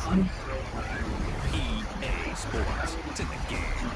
EA Sports. It's in the game.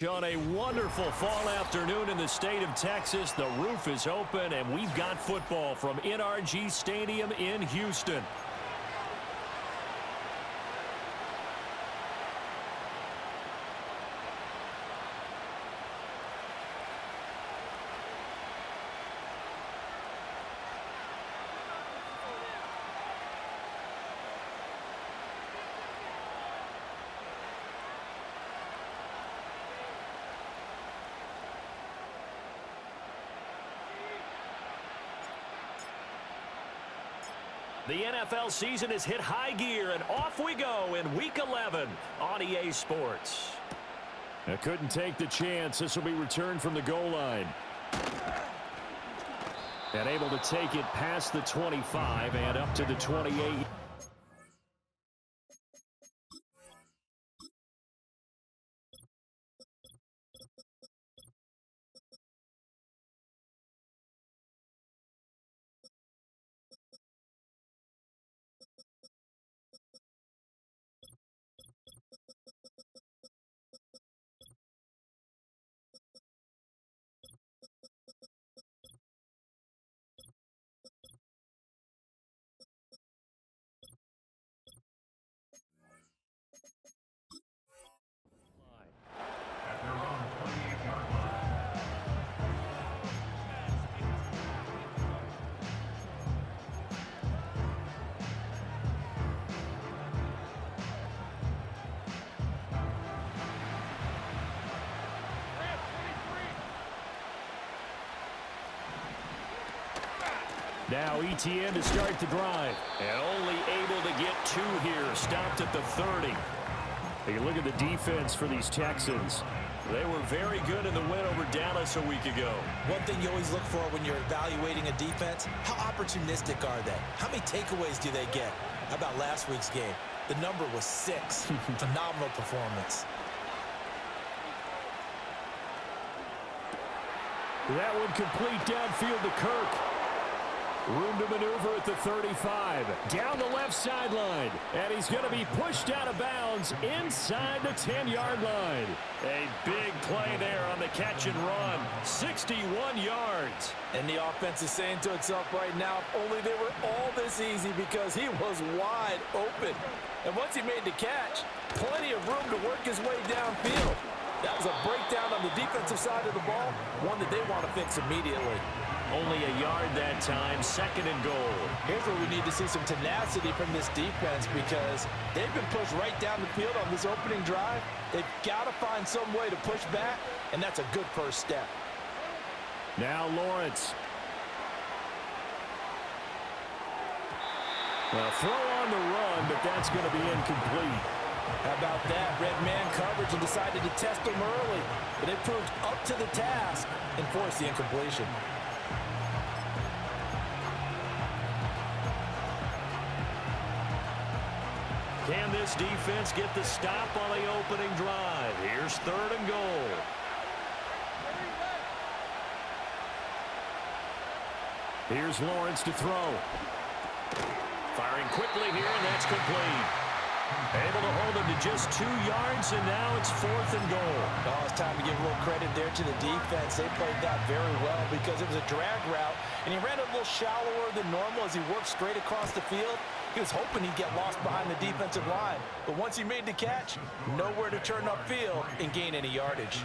On a wonderful fall afternoon in the state of Texas, the roof is open, and we've got football from NRG Stadium in Houston. The NFL season has hit high gear, and off we go in Week 11 on EA Sports. I couldn't take the chance. This will be returned from the goal line. And able to take it past the 25 and up to the 28. Now ETN to start the drive. And only able to get two here. Stopped at the 30. Take a look at the defense for these Texans. They were very good in the win over Dallas a week ago. One thing you always look for when you're evaluating a defense, how opportunistic are they? How many takeaways do they get? How about last week's game? The number was 6. Phenomenal performance. That one complete downfield to Kirk. Room to maneuver at the 35. Down the left sideline. And he's going to be pushed out of bounds inside the 10-yard line. A big play there on the catch and run. 61 yards. And the offense is saying to itself right now, if only they were all this easy, because he was wide open. And once he made the catch, plenty of room to work his way downfield. That was a breakdown on the defensive side of the ball, one that they want to fix immediately. Only a yard that time, 2nd and goal. Here's where we need to see some tenacity from this defense, because they've been pushed right down the field on this opening drive. They've got to find some way to push back, and that's a good first step. Now Lawrence. Well, throw on the run, but that's going to be incomplete. How about that? Red man coverage and decided to test them early, but they proved up to the task and forced the incompletion. Can this defense get the stop on the opening drive? Here's 3rd and goal. Here's Lawrence to throw. Firing quickly here, and that's complete. Able to hold him to just 2 yards, and now it's 4th and goal. Oh, it's time to give a little credit there to the defense. They played that very well, because it was a drag route, and he ran a little shallower than normal as he worked straight across the field. He was hoping he'd get lost behind the defensive line. But once he made the catch, nowhere to turn upfield and gain any yardage.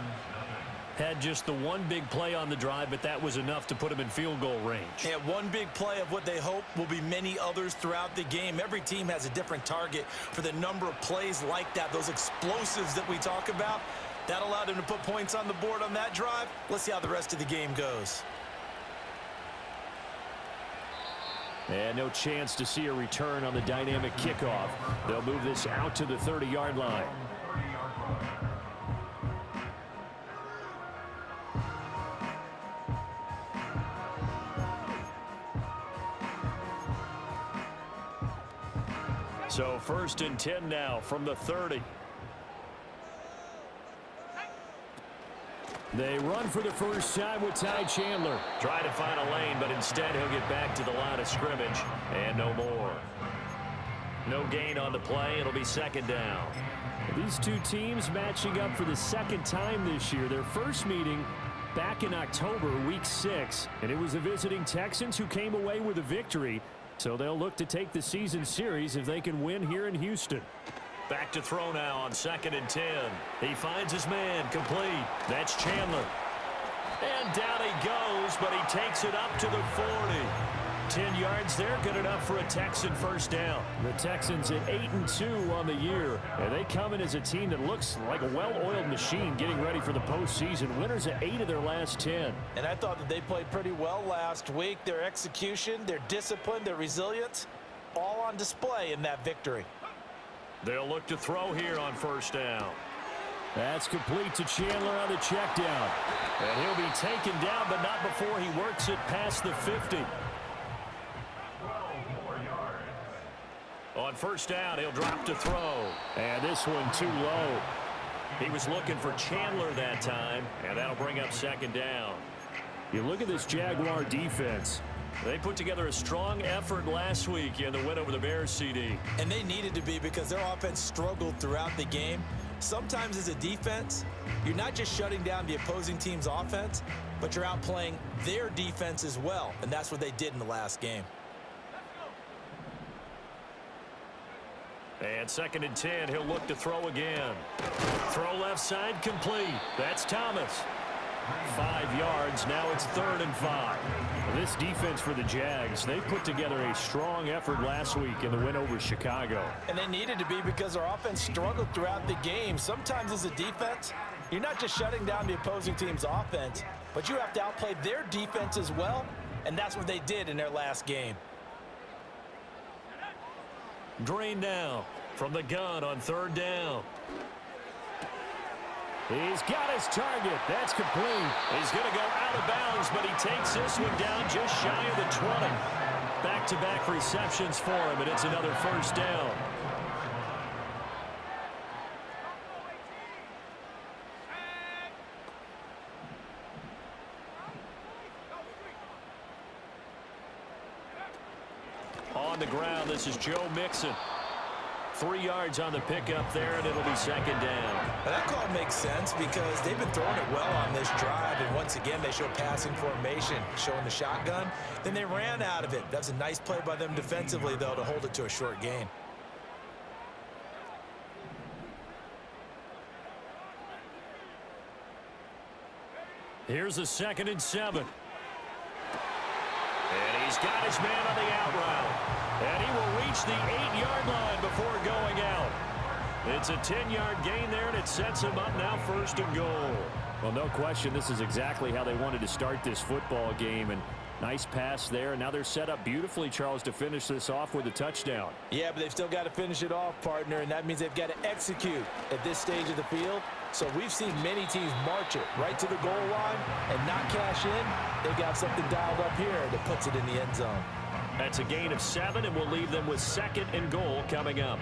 Had just the one big play on the drive, but that was enough to put him in field goal range. Yeah, one big play of what they hope will be many others throughout the game. Every team has a different target for the number of plays like that, those explosives that we talk about. That allowed him to put points on the board on that drive. Let's see how the rest of the game goes. And no chance to see a return on the dynamic kickoff. They'll move this out to the 30-yard line. So 1st and 10 now from the 30. They run for the first time with Ty Chandler. Trying to find a lane, but instead he'll get back to the line of scrimmage. And no more. No gain on the play. It'll be 2nd down. These two teams matching up for the 2nd time this year. Their first meeting back in October, week 6. And it was the visiting Texans who came away with a victory. So they'll look to take the season series if they can win here in Houston. Back to throw now on 2nd and 10. He finds his man, complete. That's Chandler. And down he goes, but he takes it up to the 40. 10 yards there, good enough for a Texan first down. The Texans at 8-2 on the year. And they come in as a team that looks like a well-oiled machine getting ready for the postseason. Winners of 8 of their last 10. And I thought that they played pretty well last week. Their execution, their discipline, their resilience, all on display in that victory. They'll look to throw here on 1st down. That's complete to Chandler on the check down. And he'll be taken down, but not before he works it past the 50. On 1st down, he'll drop to throw. And this one too low. He was looking for Chandler that time, and that'll bring up 2nd down. You look at this Jaguar defense. They put together a strong effort last week in the win over the Bears, CD. And they needed to be, because their offense struggled throughout the game. Sometimes as a defense, you're not just shutting down the opposing team's offense, but you're outplaying their defense as well. And that's what they did in the last game. And 2nd and 10, he'll look to throw again. Throw left side, complete. That's Thomas. 5 yards, now it's 3rd and 5. This defense for the Jags, they put together a strong effort last week in the win over Chicago. And they needed to be, because their offense struggled throughout the game. Sometimes as a defense, you're not just shutting down the opposing team's offense, but you have to outplay their defense as well, and that's what they did in their last game. Green now from the gun on 3rd down. He's got his target. That's complete. He's going to go out of bounds, but he takes this one down just shy of the 20. Back-to-back receptions for him, and it's another 1st down. the ground. This is Joe Mixon. 3 yards on the pickup there, and it'll be second down. Now that call makes sense because they've been throwing it well on this drive, and once again they show passing formation, showing the shotgun. Then they ran out of it. That's a nice play by them defensively, though, to hold it to a short gain. Here's a 2nd and 7. And he's got his man on the out route. And he will reach the 8-yard line before going out. It's a 10-yard gain there, and it sets him up now 1st and goal. Well, no question, this is exactly how they wanted to start this football game. And nice pass there. And now they're set up beautifully, Charles, to finish this off with a touchdown. Yeah, but they've still got to finish it off, partner, and that means they've got to execute at this stage of the field. So we've seen many teams march it right to the goal line and not cash in. They got something dialed up here that puts it in the end zone. That's a gain of 7, and we'll leave them with 2nd and goal coming up.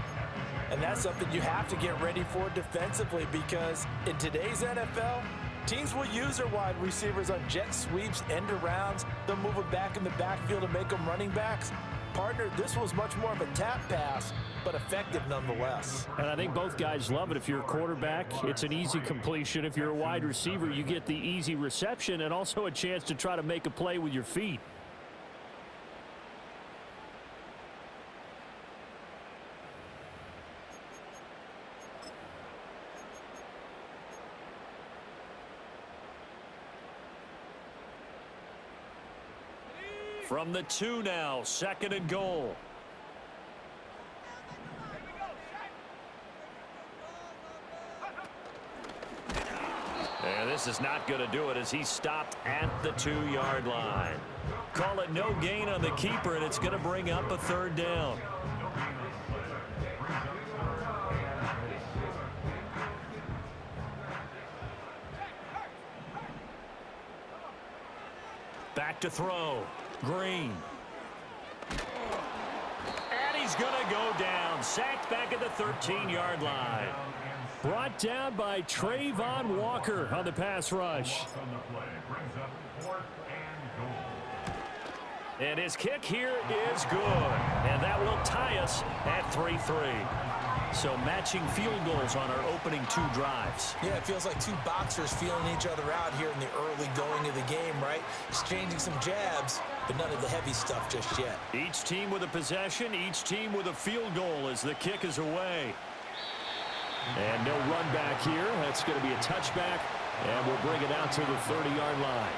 And that's something you have to get ready for defensively, because in today's NFL, teams will use their wide receivers on jet sweeps, end arounds. They'll move them back in the backfield and make them running backs. Partner, this was much more of a tap pass, but effective nonetheless. And I think both guys love it. If you're a quarterback, it's an easy completion. If you're a wide receiver, you get the easy reception and also a chance to try to make a play with your feet. From the 2 now, 2nd and goal. And this is not going to do it as he stopped at the 2-yard line. Call it no gain on the keeper, and it's going to bring up a 3rd down. Back to throw. Green. And he's going to go down. Sacked back at the 13-yard line. Brought down by Trayvon Walker on the pass rush. And his kick here is good. And that will tie us at 3-3. So matching field goals on our opening 2 drives. Yeah, it feels like 2 boxers feeling each other out here in the early going of the game, right? Exchanging some jabs, but none of the heavy stuff just yet. Each team with a possession, each team with a field goal as the kick is away. And no run back here. That's going to be a touchback, and we'll bring it out to the 30-yard line.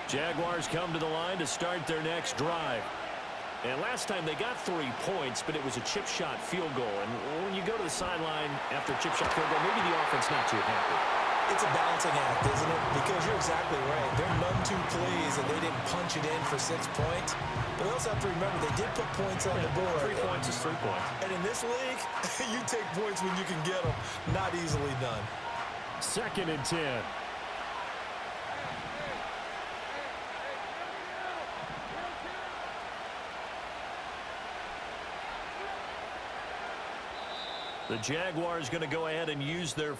Jaguars come to the line to start their next drive. And last time they got 3 points, but it was a chip shot field goal. And when you go to the sideline after a chip shot field goal, maybe the offense not too happy. It's a balancing act, isn't it? Because you're exactly right. They're none too pleased that they didn't punch it in for 6 points. But we also have to remember they did put points on the board. 3 points is 3 points. And in this league, you take points when you can get them. Not easily done. 2nd and 10. The Jaguars going to go ahead and use their...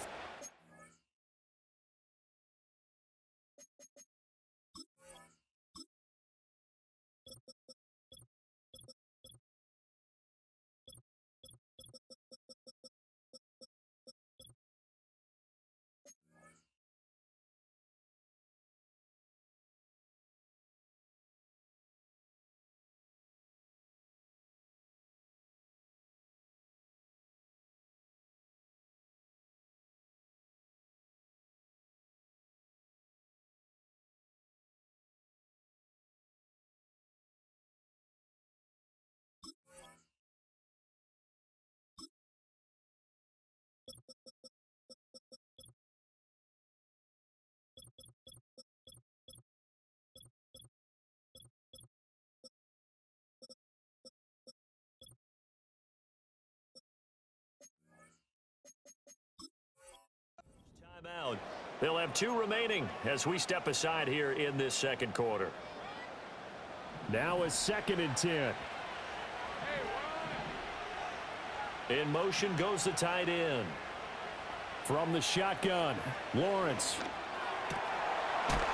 Timeout. They'll have 2 remaining as we step aside here in this 2nd quarter. Now a 2nd and 10. In motion goes the tight end. From the shotgun, Lawrence.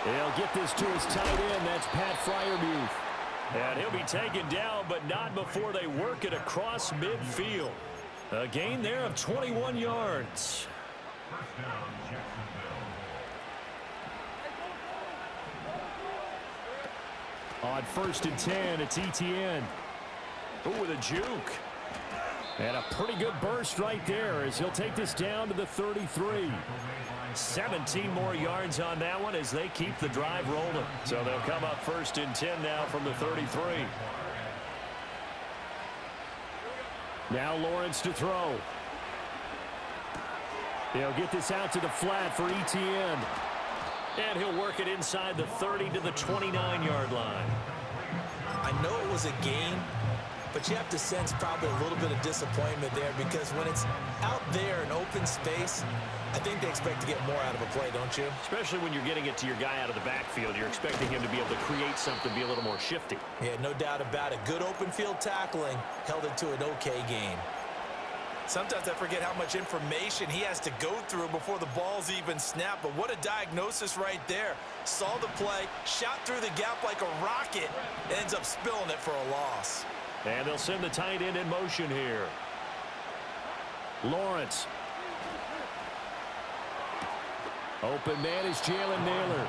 He'll get this to his tight end. That's Pat Freiermuth. And he'll be taken down, but not before they work it across midfield. A gain there of 21 yards. On 1st and 10, it's ETN. Ooh, with a juke. And a pretty good burst right there as he'll take this down to the 33. 17 more yards on that one as they keep the drive rolling. So they'll come up 1st and 10 now from the 33. Now Lawrence to throw. He'll get this out to the flat for ETN. And he'll work it inside the 30 to the 29-yard line. I know it was a gain, but you have to sense probably a little bit of disappointment there because when it's out there in open space, I think they expect to get more out of a play, don't you? Especially when you're getting it to your guy out of the backfield. You're expecting him to be able to create something, be a little more shifty. Yeah, no doubt about it. Good open field tackling held it to an okay game. Sometimes I forget how much information he has to go through before the ball's even snapped, but what a diagnosis right there. Saw the play, shot through the gap like a rocket, ends up spilling it for a loss. And they'll send the tight end in motion here. Lawrence. Open man is Jalen Naylor.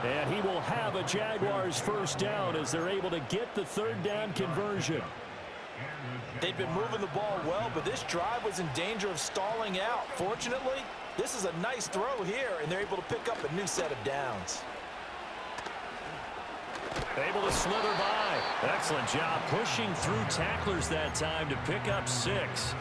And he will have a Jaguars first down as they're able to get the 3rd down conversion. They've been moving the ball well, but this drive was in danger of stalling out. Fortunately, this is a nice throw here, and they're able to pick up a new set of downs. Able to slither by. Excellent job pushing through tacklers that time to pick up 6.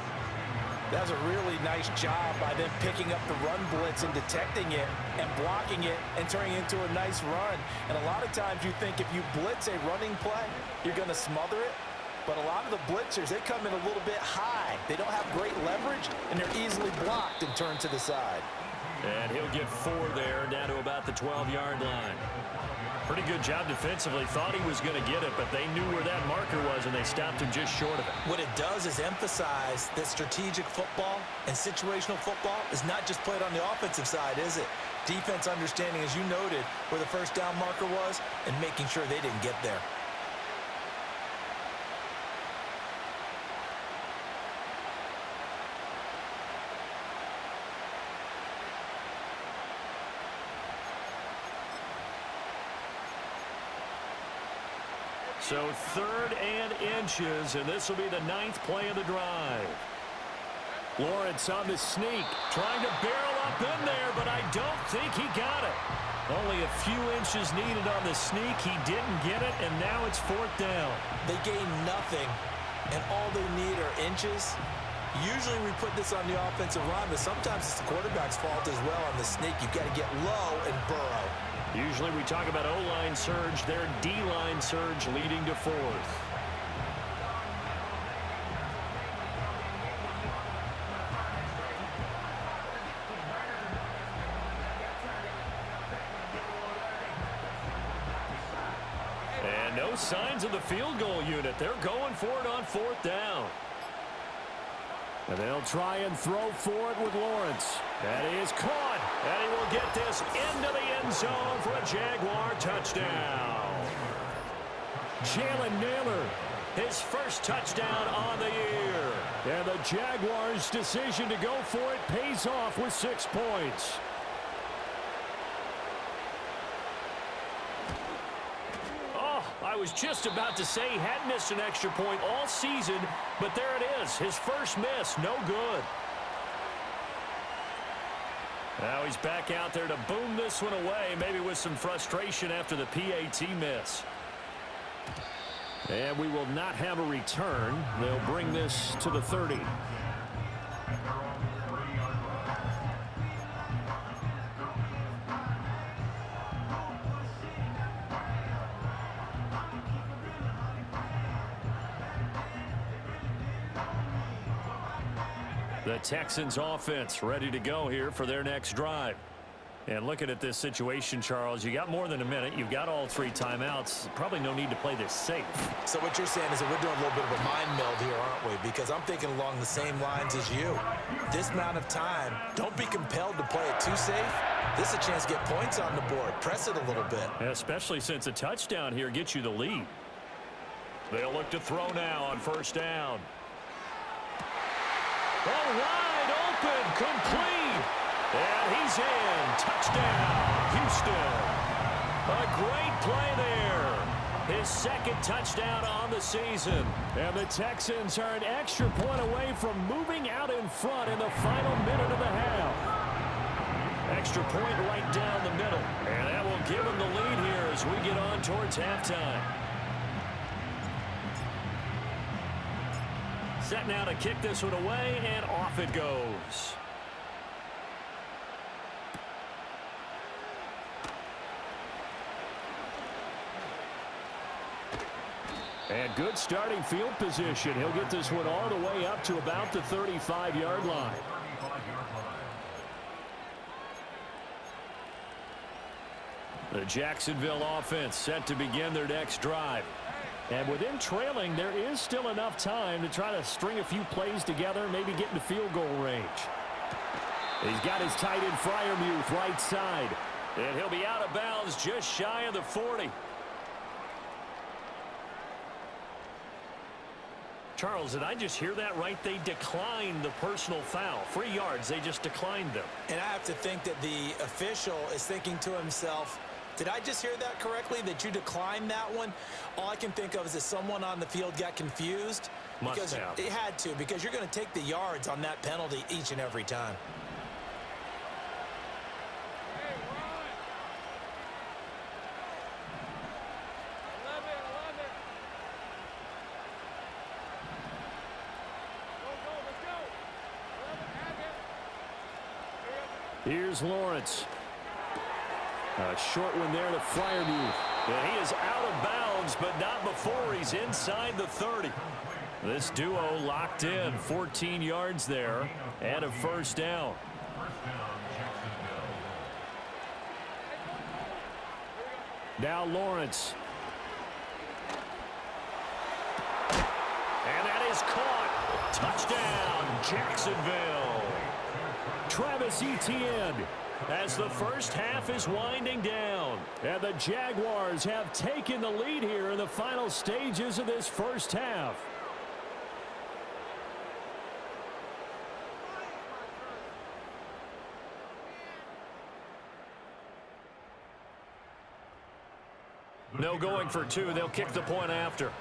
That was a really nice job by them picking up the run blitz and detecting it and blocking it and turning it into a nice run. And a lot of times you think if you blitz a running play, you're going to smother it. But a lot of the blitzers, they come in a little bit high. They don't have great leverage, and they're easily blocked and turned to the side. And he'll get 4 there, down to about the 12-yard line. Pretty good job defensively. Thought he was going to get it, but they knew where that marker was, and they stopped him just short of it. What it does is emphasize that strategic football and situational football is not just played on the offensive side, is it? Defense understanding, as you noted, where the first down marker was and making sure they didn't get there. So 3rd and inches, and this will be the 9th play of the drive. Lawrence on the sneak. Trying to barrel up in there, but I don't think he got it. Only a few inches needed on the sneak. He didn't get it, and now it's 4th down. They gain nothing, and all they need are inches. Usually we put this on the offensive line, but sometimes it's the quarterback's fault as well on the sneak. You've got to get low and burrow. Usually we talk about O-line surge, their D-line surge leading to 4th. And no signs of the field goal unit. They're going for it on 4th down. And they'll try and throw for it with Lawrence. That is caught. And he will get this into the end zone for a Jaguar touchdown. Jalen Naylor. His first touchdown on the year. And the Jaguars' decision to go for it pays off with 6 points. I was just about to say he hadn't missed an extra point all season, but there it is. His first miss, no good. Now he's back out there to boom this one away, maybe with some frustration after the PAT miss. And we will not have a return. They'll bring this to the 30. The Texans offense ready to go here for their next drive. And looking at this situation, Charles, you got more than a minute. You've got all 3 timeouts. Probably no need to play this safe. So what you're saying is that we're doing a little bit of a mind meld here, aren't we? Because I'm thinking along the same lines as you. This amount of time, don't be compelled to play it too safe. This is a chance to get points on the board. Press it a little bit. Especially since a touchdown here gets you the lead. They'll look to throw now on first down. Oh, wide open, complete. And he's in. Touchdown, Houston. A great play there. His second touchdown on the season. And the Texans are an extra point away from moving out in front in the final minute of the half. Extra point right down the middle. And that will give him the lead here as we get on towards halftime. Set now to kick this one away, and off it goes. And good starting field position. He'll get this one all the way up to about the 35-yard line. The Jacksonville offense set to begin their next drive. And with him trailing, there is still enough time to try to string a few plays together, maybe get into field goal range. He's got his tight end Freiermuth right side. And he'll be out of bounds just shy of the 40. Charles, did I just hear that right? They declined the personal foul. 3 yards, they just declined them. And I have to think that the official is thinking to himself, did I just hear that correctly, that you declined that one? All I can think of is that someone on the field got confused. Must have. It had to, because you're going to take the yards on that penalty each and every time. Here's Lawrence. A short one there to Freiermuth. And he is out of bounds, but not before he's inside the 30. This duo locked in. 14 yards there and a first down. Now Lawrence. And that is caught. Touchdown, Jacksonville. Travis Etienne. As the first half is winding down. And the Jaguars have taken the lead here in the final stages of this first half. No going for 2. They'll kick the point after.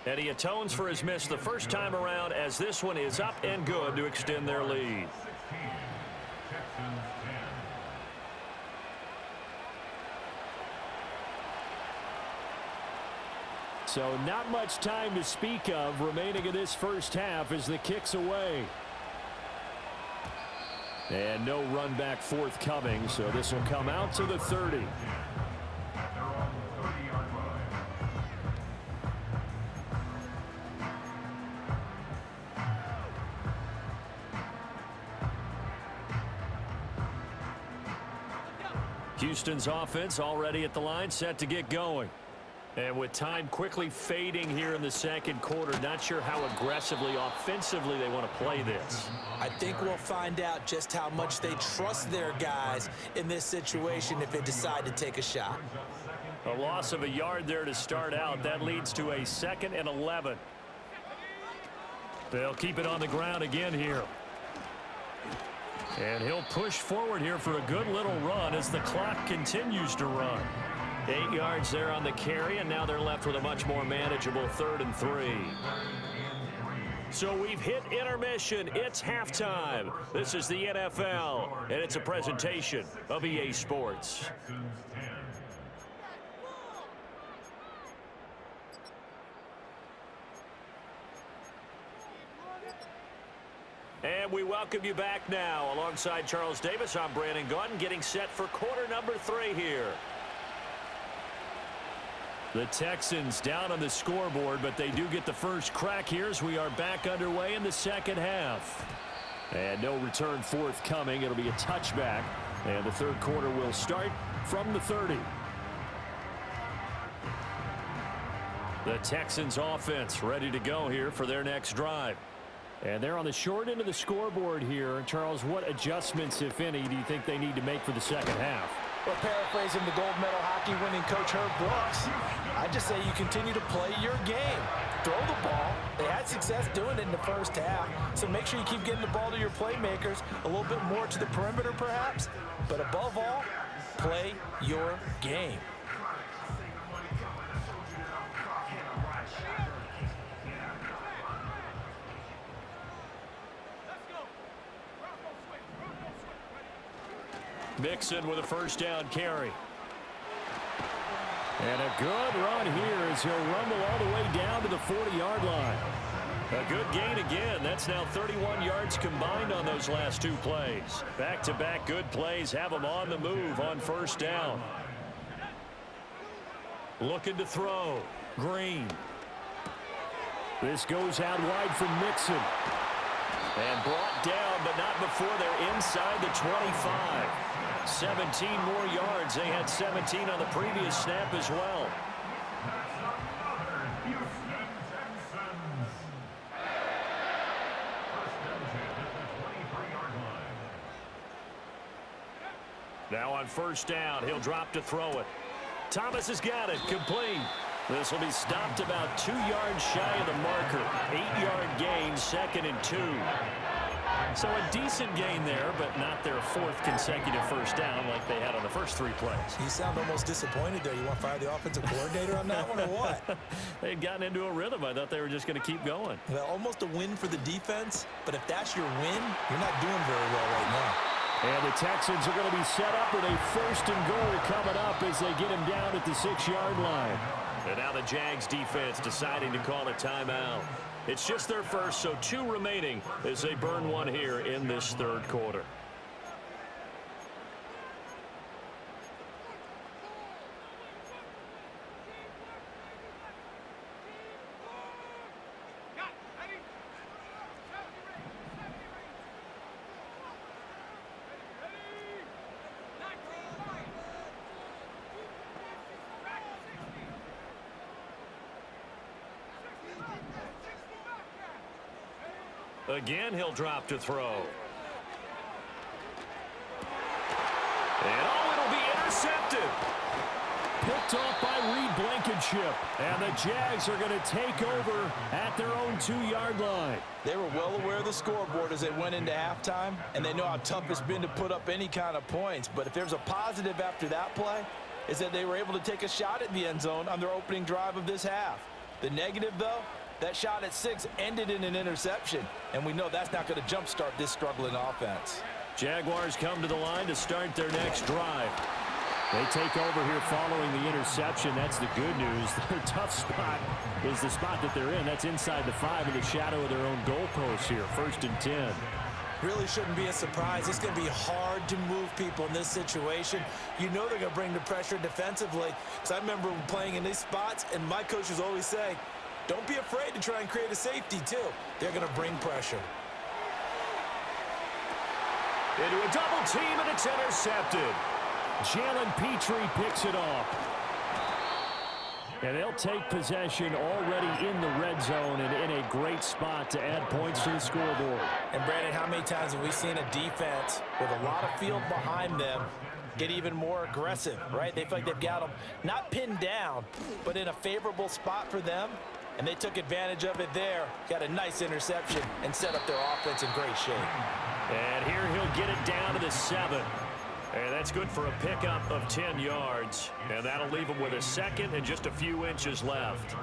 And he atones for his miss the first time around, as this one is up and good to extend their lead. So not much time to speak of remaining in this first half as the kick's away. And no run back forthcoming, so this will come out to the 30. Houston's offense already at the line, set to get going. And with time quickly fading here in the second quarter, not sure how aggressively, offensively they want to play this. I think we'll find out just how much they trust their guys in this situation if they decide to take a shot. A loss of a yard there to start out. That leads to a 2nd and 11. They'll keep it on the ground again here. And he'll push forward here for a good little run as the clock continues to run. 8 yards there on the carry, and now they're left with a much more manageable 3rd and 3. So we've hit intermission. It's halftime. This is the NFL, and it's a presentation of EA Sports. And we welcome you back now. Alongside Charles Davis, I'm Brandon Gaudin, getting set for quarter number 3 here. The Texans down on the scoreboard, but they do get the first crack here as we are back underway in the second half. And no return forthcoming. It'll be a touchback. And the third quarter will start from the 30. The Texans offense ready to go here for their next drive. And they're on the short end of the scoreboard here. Charles, what adjustments, if any, do you think they need to make for the second half? Well, paraphrasing the gold medal hockey winning coach Herb Brooks, I just say you continue to play your game. Throw the ball. They had success doing it in the first half, so make sure you keep getting the ball to your playmakers, a little bit more to the perimeter perhaps, but above all, play your game. Mixon with a first down carry. And a good run here as he'll rumble all the way down to the 40-yard line. A good gain again. That's now 31 yards combined on those last two plays. Back-to-back good plays have them on the move on first down. Looking to throw. Green. This goes out wide from Mixon. And brought down, but not before they're inside the 25. 17 more yards. They had 17 on the previous snap as well. Now on first down, he'll drop to throw it. Thomas has got it. Complete. This will be stopped about 2 yards shy of the marker. 8-yard gain, 2nd and 2. So a decent gain there, but not their 4th consecutive first down like they had on the first 3 plays. You sound almost disappointed there. You want to fire the offensive coordinator on that one or what? They'd gotten into a rhythm. I thought they were just going to keep going. Well, almost a win for the defense, but if that's your win, you're not doing very well right now. And the Texans are going to be set up with a 1st and goal coming up as they get him down at the 6-yard line. And now the Jags defense deciding to call a timeout. It's just their first, so 2 remaining as they burn one here in this third quarter. Again, he'll drop to throw. And it'll be intercepted. Picked off by Reed Blankenship. And the Jags are going to take over at their own 2-yard line. They were well aware of the scoreboard as they went into halftime, and they know how tough it's been to put up any kind of points. But if there's a positive after that play, is that they were able to take a shot at the end zone on their opening drive of this half. The negative, though, that shot at 6 ended in an interception, and we know that's not going to jumpstart this struggling offense. Jaguars come to the line to start their next drive. They take over here following the interception. That's the good news. Their tough spot is the spot that they're in. That's inside the 5 in the shadow of their own goalpost here. 1st and 10. Really shouldn't be a surprise. It's going to be hard to move people in this situation. You know they're going to bring the pressure defensively. Because I remember playing in these spots, and my coaches always say, don't be afraid to try and create a safety, too. They're going to bring pressure. Into a double team, and it's intercepted. Jalen Petrie picks it off. And they'll take possession already in the red zone and in a great spot to add points to the scoreboard. And, Brandon, how many times have we seen a defense with a lot of field behind them get even more aggressive, right? They feel like they've got them not pinned down, but in a favorable spot for them. And they took advantage of it there, got a nice interception, and set up their offense in great shape. And here he'll get it down to the 7. And that's good for a pickup of 10 yards. And that'll leave him with a 2nd and just a few inches left.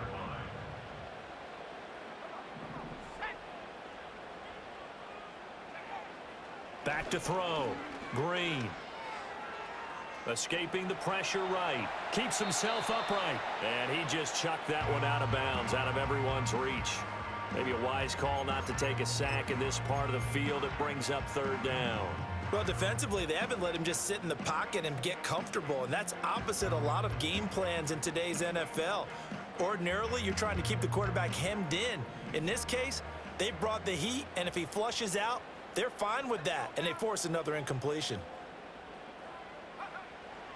Back to throw. Green. Escaping the pressure right. Keeps himself upright. And he just chucked that one out of bounds, out of everyone's reach. Maybe a wise call not to take a sack in this part of the field. It brings up 3rd down. Well, defensively, they haven't let him just sit in the pocket and get comfortable. And that's opposite a lot of game plans in today's NFL. Ordinarily, you're trying to keep the quarterback hemmed in. In this case, they brought the heat, and if he flushes out, They're fine with that, and they force another incompletion.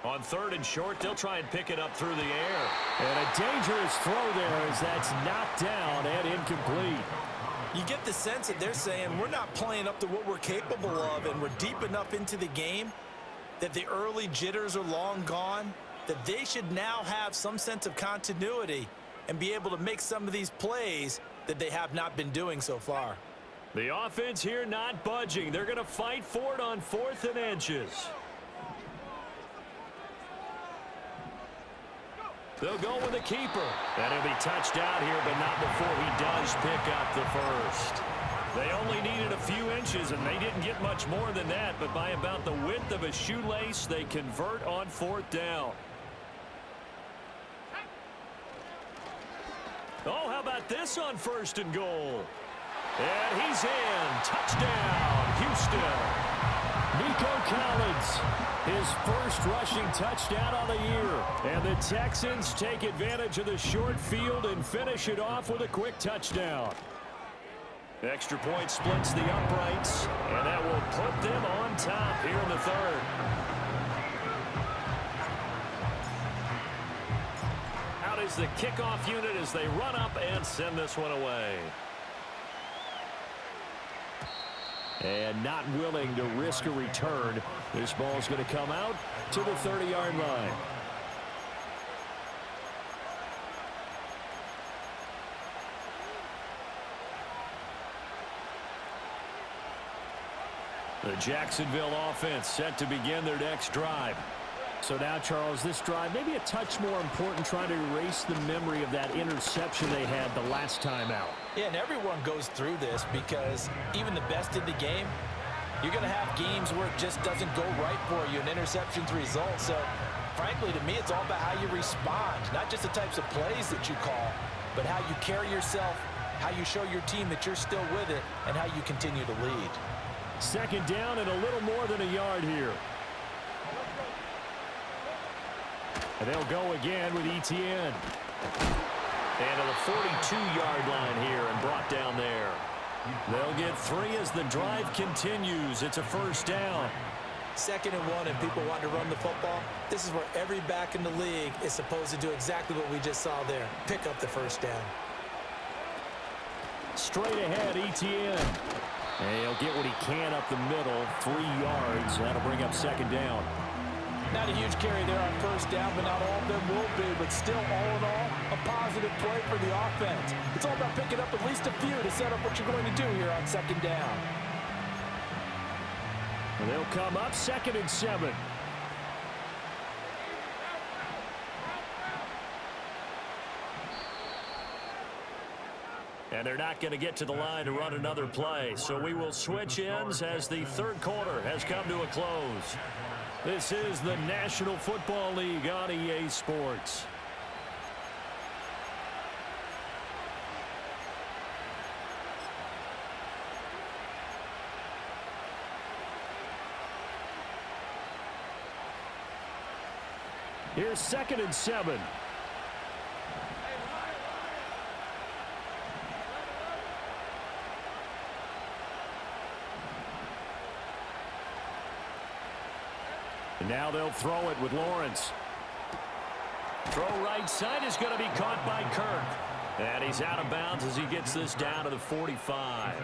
On 3rd and short, they'll try and pick it up through the air. And a dangerous throw there as that's knocked down and incomplete. You get the sense that they're saying we're not playing up to what we're capable of, and we're deep enough into the game that the early jitters are long gone, that they should now have some sense of continuity and be able to make some of these plays that they have not been doing so far. The offense here not budging. They're going to fight for it on 4th and inches. They'll go with the keeper. And he'll be touched out here, but not before he does pick up the first. They only needed a few inches, and they didn't get much more than that. But by about the width of a shoelace, they convert on 4th down. Oh, how about this on 1st and goal? And he's in. Touchdown, Houston. Nico Collins, his first rushing touchdown on the year. And the Texans take advantage of the short field and finish it off with a quick touchdown. Extra point splits the uprights, and that will put them on top here in the 3rd. Out is the kickoff unit as they run up and send this one away. And not willing to risk a return. This ball's going to come out to the 30-yard line. The Jacksonville offense set to begin their next drive. So now, Charles, this drive maybe a touch more important, trying to erase the memory of that interception they had the last time out. Yeah, and everyone goes through this because even the best in the game, you're going to have games where it just doesn't go right for you, and interceptions result. So, frankly, to me, it's all about how you respond, not just the types of plays that you call, but how you carry yourself, how you show your team that you're still with it, and how you continue to lead. 2nd down and a little more than a yard here. And they'll go again with Etienne. And to the 42-yard line here and brought down there. They'll get 3 as the drive continues. It's a 1st down. 2nd and 1, and people want to run the football. This is where every back in the league is supposed to do exactly what we just saw there. Pick up the 1st down. Straight ahead, Etienne. And he'll get what he can up the middle, 3 yards. That'll bring up 2nd down. Not a huge carry there on 1st down, but not all of them will be. But still, all in all, a positive play for the offense. It's all about picking up at least a few to set up what you're going to do here on 2nd down. And they'll come up 2nd and 7. And they're not going to get to the line to run another play. So we will switch ends as the 3rd quarter has come to a close. This is the National Football League on EA Sports. Here's 2nd and 7. And now they'll throw it with Lawrence. Throw right side is going to be caught by Kirk. And he's out of bounds as he gets this down to the 45.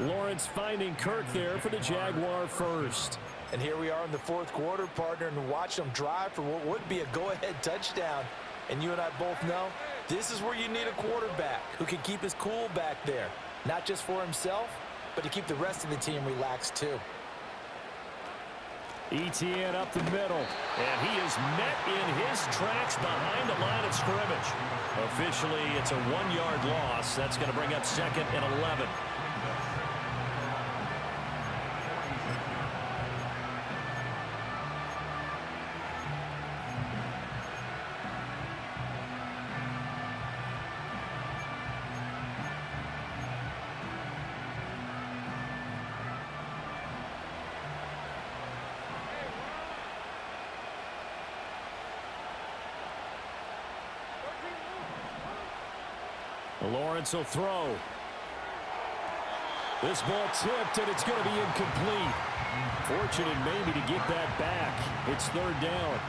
Lawrence finding Kirk there for the Jaguar first. And here we are in the 4th quarter, partner, and watch them drive for what would be a go-ahead touchdown. And you and I both know this is where you need a quarterback who can keep his cool back there. Not just for himself, but to keep the rest of the team relaxed too. Etienne up the middle. And he is met in his tracks behind the line of scrimmage. Officially, it's a 1-yard loss. That's going to bring up 2nd and 11. Lawrence will throw. This ball tipped, and it's going to be incomplete. Fortunate maybe to get that back. It's third down.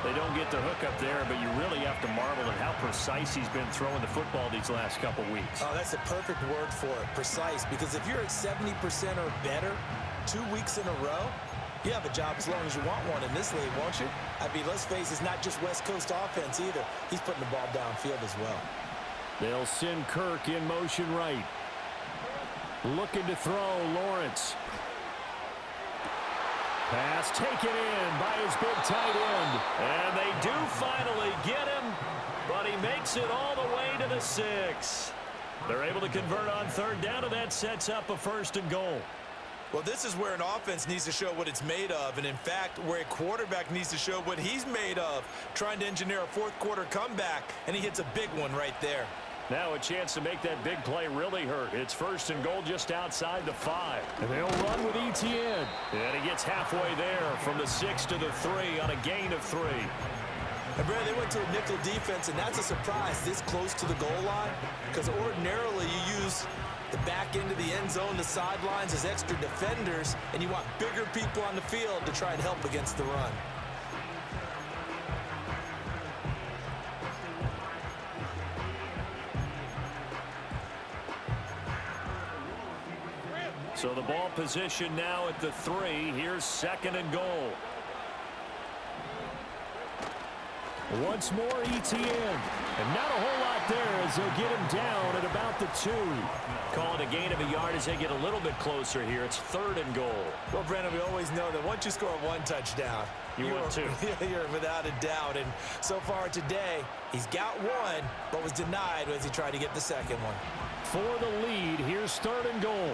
They don't get the hook up there, but you really have to marvel at how precise he's been throwing the football these last couple weeks. Oh, that's the perfect word for it, precise. Because if you're at 70% or better 2 weeks in a row, you have a job as long as you want one in this league, won't you? I mean, let's face it, it's not just West Coast offense either. He's putting the ball downfield as well. They'll send Kirk in motion right. Looking to throw, Lawrence. Pass taken in by his big tight end. And they do finally get him, but he makes it all the way to the 6. They're able to convert on third down, and that sets up a 1st and goal. Well, this is where an offense needs to show what it's made of, and in fact, where a quarterback needs to show what he's made of, trying to engineer a fourth-quarter comeback, and he hits a big one right there. Now a chance to make that big play really hurt. It's 1st and goal just outside the 5. And they'll run with ETN. And he gets halfway there from the 6 to the 3 on a gain of 3. And Brad, they went to a nickel defense, and that's a surprise this close to the goal line, because ordinarily you use the back end of the end zone, the sidelines as extra defenders, and you want bigger people on the field to try and help against the run. So the ball position now at the 3. Here's 2nd and goal. Once more, ETN. And not a whole lot there as they'll get him down at about the 2. Call it a gain of a yard as they get a little bit closer here. It's 3rd and goal. Well, Brandon, we always know that once you score one touchdown, you want two. You're without a doubt. And so far today, he's got one, but was denied as he tried to get the second one. For the lead, here's 3rd and goal.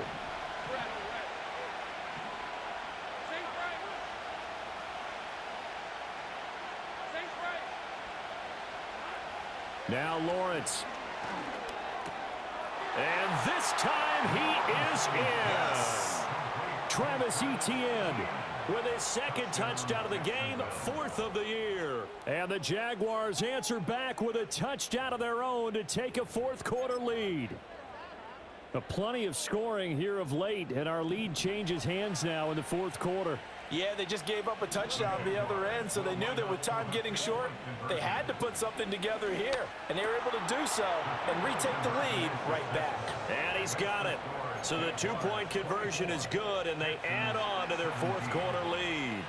Now Lawrence. And this time he is in. Yes. Travis Etienne with his 2nd touchdown of the game, 4th of the year. And the Jaguars answer back with a touchdown of their own to take a 4th-quarter lead. Plenty of scoring here of late, and our lead changes hands now in the 4th quarter. Yeah, they just gave up a touchdown the other end, so they knew that with time getting short, they had to put something together here, and they were able to do so and retake the lead right back. And he's got it. So the 2-point conversion is good, and they add on to their 4th-quarter lead.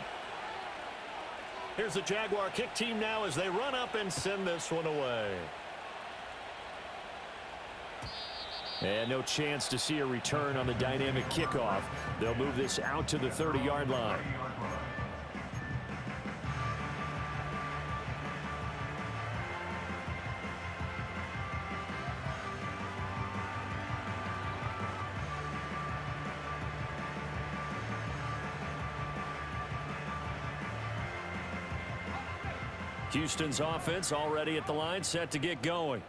Here's the Jaguar kick team now as they run up and send this one away. And no chance to see a return on the dynamic kickoff. They'll move this out to the 30-yard line. Houston's offense already at the line, set to get going.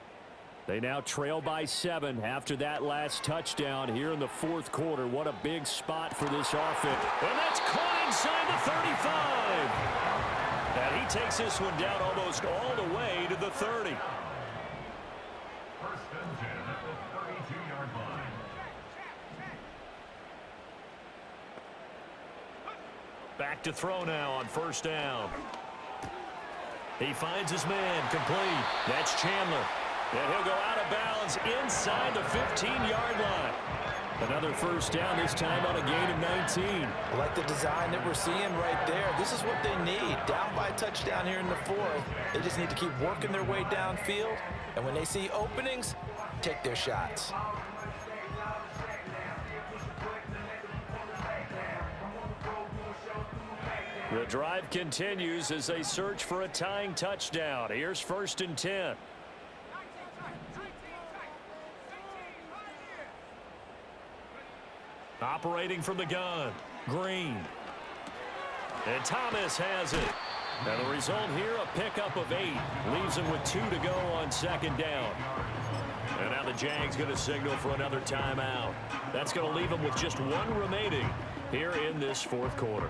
They now trail by 7 after that last touchdown here in the 4th quarter. What a big spot for this offense. And that's caught inside the 35. And he takes this one down almost all the way to the 30. 1st and 10 at the 32-yard line. Back to throw now on 1st down. He finds his man complete. That's Chandler. And he'll go out of bounds inside the 15-yard line. Another 1st down, this time on a gain of 19. I like the design that we're seeing right there. This is what they need. Down by a touchdown here in the 4th. They just need to keep working their way downfield. And when they see openings, take their shots. The drive continues as they search for a tying touchdown. Here's 1st and 10. Operating from the gun, Green. And Thomas has it. And the result here, a pickup of 8. Leaves him with 2 to go on 2nd down. And now the Jags going to signal for another timeout. That's going to leave them with just 1 remaining here in this 4th quarter.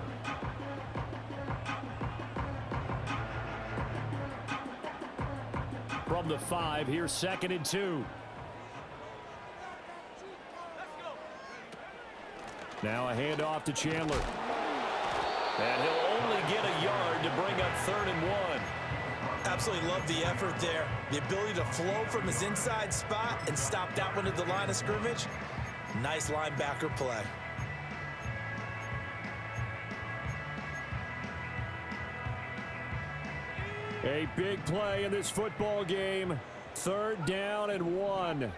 From the 5, here's 2nd and 2. Now a handoff to Chandler. And he'll only get a yard to bring up 3rd and 1. Absolutely love the effort there. The ability to flow from his inside spot and stop that one at the line of scrimmage. Nice linebacker play. A big play in this football game. 3rd down and 1.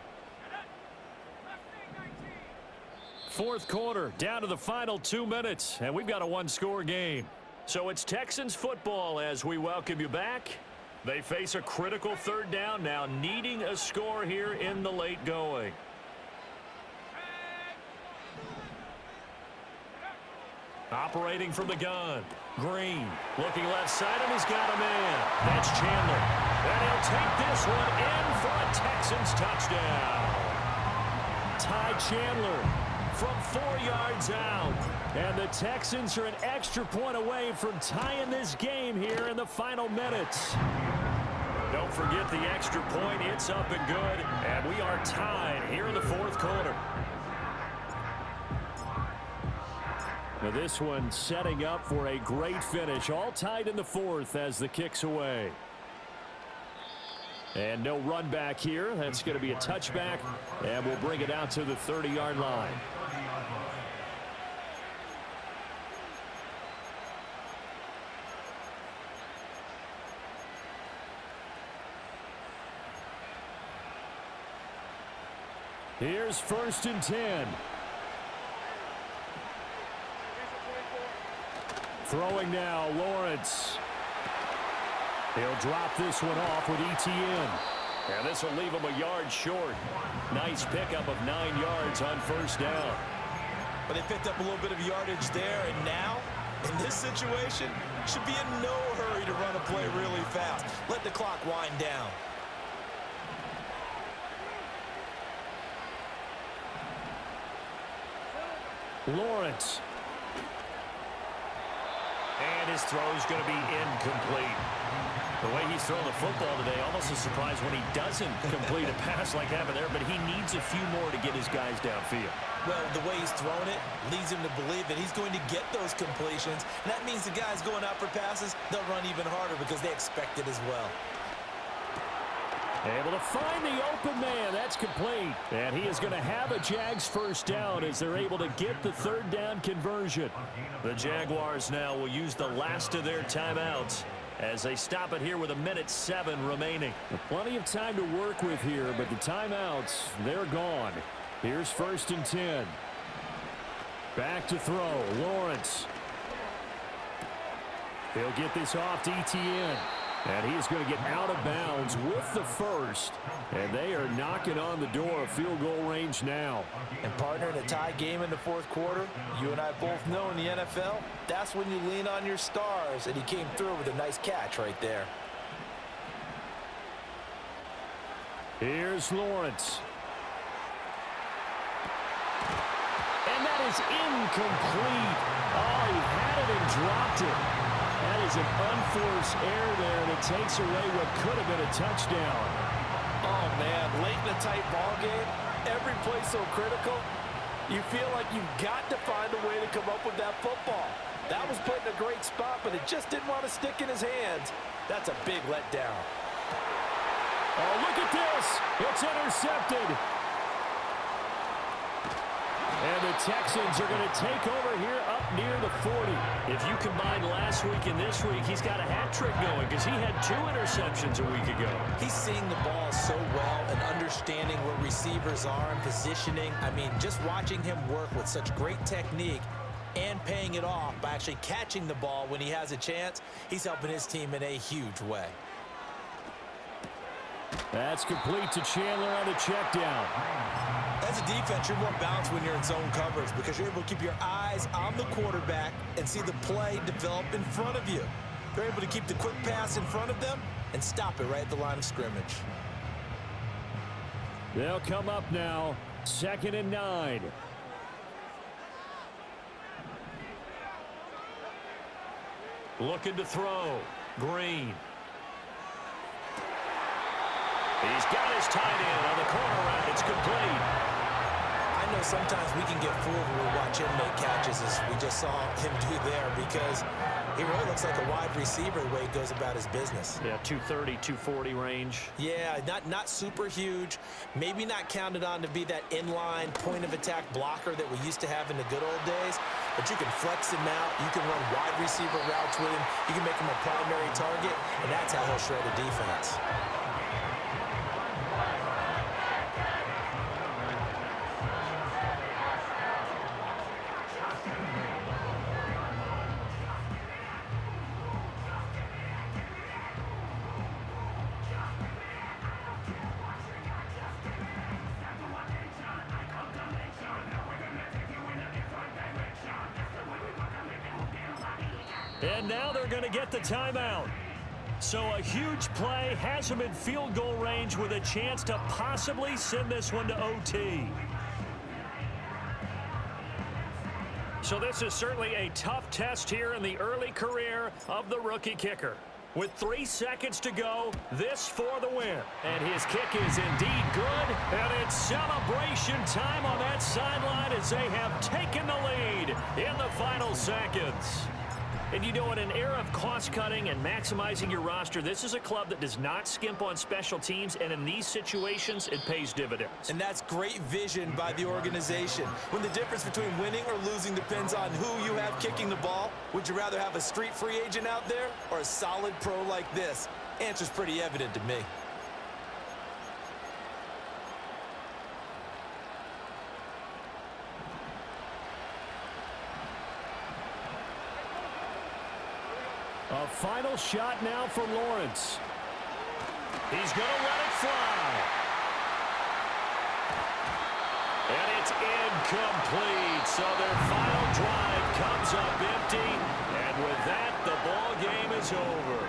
4th quarter, down to the final 2 minutes, and we've got a one-score game. So it's Texans football as we welcome you back. They face a critical 3rd down now, needing a score here in the late going. Operating from the gun. Green looking left side, and he's got a man. That's Chandler. And he'll take this one in for a Texans touchdown. Ty Chandler from 4 yards out. And the Texans are an extra point away from tying this game here in the final minutes. Don't forget the extra point. It's up and good. And we are tied here in the 4th quarter. Now this one setting up for a great finish. All tied in the 4th as the kick's away. And no run back here. That's going to be a touchback. And we'll bring it out to the 30-yard line. Here's 1st and 10. Throwing now, Lawrence. He'll drop this one off with ETN. And this will leave him a yard short. Nice pickup of 9 yards on 1st down. But they picked up a little bit of yardage there, and now, in this situation, should be in no hurry to run a play really fast. Let the clock wind down. Lawrence. And his throw is going to be incomplete. The way he's throwing the football today, almost a surprise when he doesn't complete a pass like happened there, but he needs a few more to get his guys downfield. Well, the way he's thrown it leads him to believe that he's going to get those completions, and that means the guys going out for passes, they'll run even harder because they expect it as well. Able to find the open man. That's complete. And he is going to have a Jags 1st down as they're able to get the 3rd down conversion. The Jaguars now will use the last of their timeouts as they stop it here with 1:07 remaining. Plenty of time to work with here, but the timeouts, they're gone. Here's 1st and 10. Back to throw. Lawrence. He'll get this off to ETN. And he is going to get out of bounds with the 1st. And they are knocking on the door of field goal range now. And partner, in a tie game in the 4th quarter, you and I both know in the NFL, that's when you lean on your stars. And he came through with a nice catch right there. Here's Lawrence. And that is incomplete. Oh, he had it and dropped it. That is an unforced error there, and it takes away what could have been a touchdown. Oh, man, late in a tight ball game, every play so critical, you feel like you've got to find a way to come up with that football. That was put in a great spot, but it just didn't want to stick in his hands. That's a big letdown. Oh, look at this. It's intercepted. And the Texans are going to take over here up near the 40. If you combine last week and this week, he's got a hat trick going because he had 2 interceptions a week ago. He's seeing the ball so well and understanding where receivers are and positioning. I mean, just watching him work with such great technique and paying it off by actually catching the ball when he has a chance, he's helping his team in a huge way. That's complete to Chandler on the check down. As a defense, you're more balanced when you're in zone coverage because you're able to keep your eyes on the quarterback and see the play develop in front of you. They're able to keep the quick pass in front of them and stop it right at the line of scrimmage. They'll come up now, 2nd and 9. Looking to throw. Green. He's got his tight end on the corner route. It's complete. I know sometimes we can get fooled when we watch him make catches, as we just saw him do there, because he really looks like a wide receiver the way he goes about his business. Yeah, 230, 240 range. Yeah, not super huge. Maybe not counted on to be that inline point-of-attack blocker that we used to have in the good old days, but you can flex him out. You can run wide receiver routes with him. You can make him a primary target, and that's how he'll shred a defense. And now they're going to get the timeout. So a huge play has them in field goal range with a chance to possibly send this one to OT. So this is certainly a tough test here in the early career of the rookie kicker. With 3 seconds to go, this for the win. And his kick is indeed good, and it's celebration time on that sideline as they have taken the lead in the final seconds. And you know, in an era of cost-cutting and maximizing your roster, this is a club that does not skimp on special teams, and in these situations, it pays dividends. And that's great vision by the organization. When the difference between winning or losing depends on who you have kicking the ball, would you rather have a street free agent out there or a solid pro like this? Answer's pretty evident to me. A final shot now for Lawrence. He's going to let it fly. And it's incomplete. So their final drive comes up empty. And with that, the ball game is over.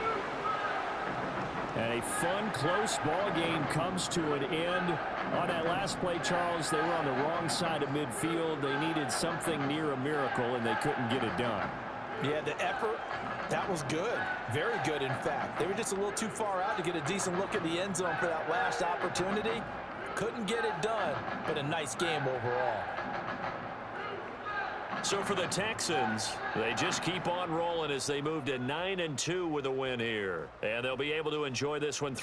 And a fun, close ball game comes to an end. On that last play, Charles, they were on the wrong side of midfield. They needed something near a miracle, and they couldn't get it done. Yeah, the effort, that was good. Very good, in fact. They were just a little too far out to get a decent look at the end zone for that last opportunity. Couldn't get it done, but a nice game overall. So for the Texans, they just keep on rolling as they move to 9-2 with a win here. And they'll be able to enjoy this one